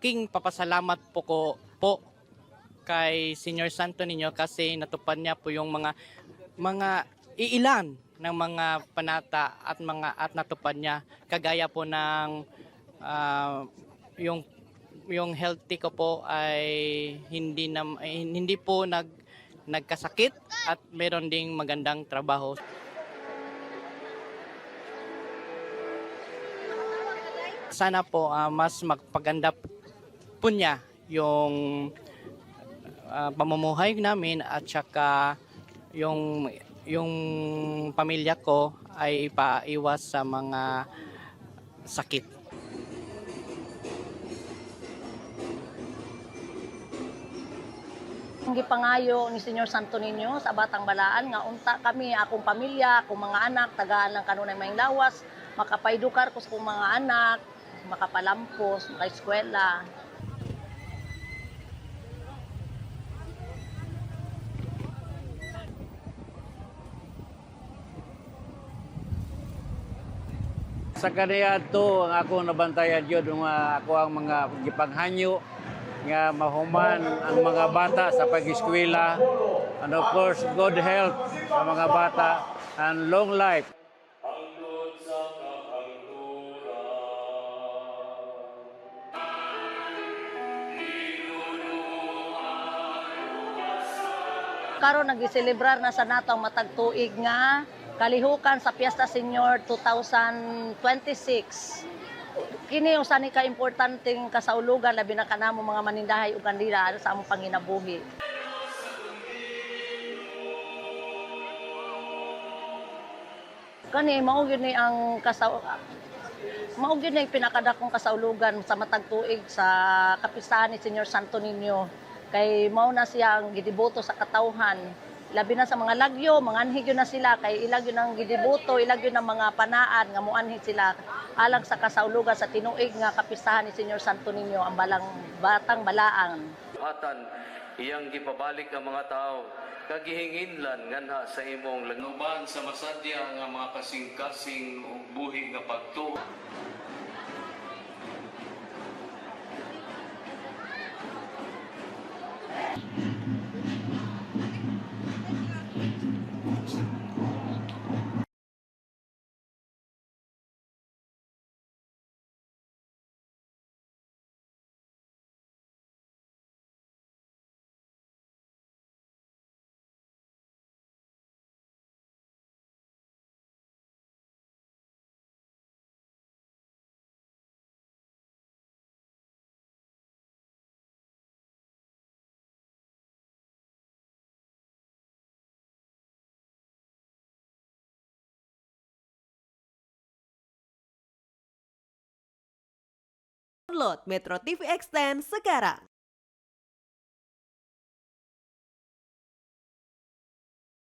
malaking papasalamat po kay Senior Santo Niño kasi natupad niya po yung mga iilan ng mga panata at natupad niya kagaya po ng ah, yung healthy ko po ay hindi po nagkasakit at meron ding magandang trabaho. Sana po mas magpaganda po niya yung pamumuhay namin at saka yung pamilya ko ay ipaiwas sa mga sakit. Ang gipangayo ni Senyor Santo Niño sa Batang Balaan nga unta kami, akong pamilya, akong mga anak, tagaan lang kanunay maing lawas, makapaedukar ko sa akong mga anak, makapalampos, makaeskwela. Sa kaniya to ang ako nabantayan yun nga ako ang mga gipanghanyo nga mahuman ang mga bata sa pag-eskwela and of course good health sa mga bata and long life. Karon nagiselebrar na sa nato ang matag tuig nga kalihukan sa Fiesta Senior 2026. Kini usa ni ka importanteng kasaulugan labi na kanamo mga manindahay ug kandila sa among panginabuhi. Kani mao gyud ni ang mao gyud ni pinakadakong kasaulugan sa matag tuig sa kapistahan ni Senyor Santo Niño. Kay mao na siyang gidiboto sa katawhan. Labi na sa mga lagyo, manganhig yun na sila. Kay ilag yun ang gidiboto, ilag yun ang mga panaan nga muanhig sila. Alang sa kasaulugan sa tinuig nga kapistahan ni Senyor Santo Niño, ang Batang Balaan. Hatan, iyang gipabalik ang mga tao, kagihinginlan nganha sa imong lanuban sa masadya nga mga kasing-kasing ug buhi nga pagtuo. Download Metro TV Extend sekarang.